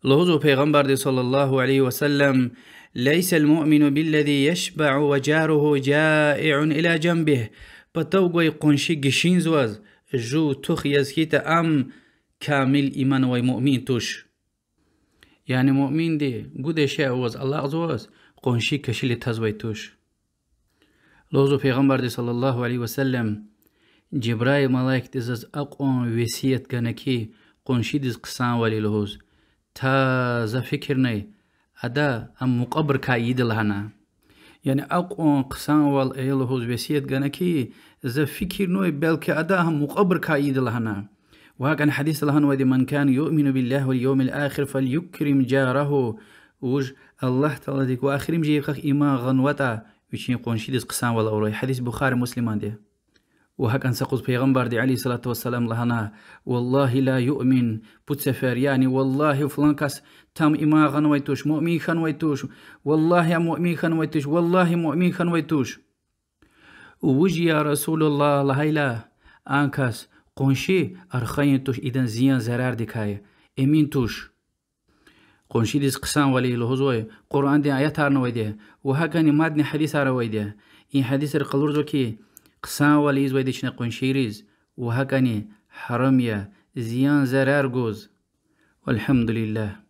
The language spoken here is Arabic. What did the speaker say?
لوزو پیغمبر دی صلی الله علیه وسلم ليس المؤمن بالذي يشبع وجاره جائع إلى جنبه بتوغوي قنشي گشين زواز جو تخ يزكيت أم كامل إيمان وي مؤمن توش يعني مؤمن دي قد شيء وز الله أزواز قنشي كشيل تزوي توش لوزو پیغمبر دی صلی الله علیه وسلم جبرائيل ملاك ديزاز أقوم وسيت غنكي قنشي ديز قسان ولي لهوز تا ذا فكرني أدا أم مقبر كايد لهنا يعني أقوم قسان وال إيلهوز وسيت غنكي ذا فكر نوي بلك أدا هم مقبر كايد لهنا وهكذا حديث لهن ودي من كان يؤمن بالله واليوم الآخر فليكرم جاره وج الله تعالى ديك وآخرين جيبخ إما غنوتا وشين قنشي ديز قسان وال أوري حديث بخاري مسلمان دي وهكذا سقط پیغمبر دي عليه الصلاة والسلام لهنا والله لا يؤمن بوتسفر يعني والله فلان كاس تام إما غنويتوش مؤمن خنويتوش والله مؤمن خنويتوش والله مؤمن خنويتوش ووجي يا رسول الله لهيلا آنكاس قنشي أرخينتوش إذن زيان زرار ديكاي إمين توش قنشي ديز قسان ولي لهزوي قرآن دي آيات هارنوي دي وهكذا مادني حديث هاروي دي إن حديث القلور كي قسان وليز ويدشنا قنشيريز وهكذا حرمية زيان زرار جوز والحمد لله.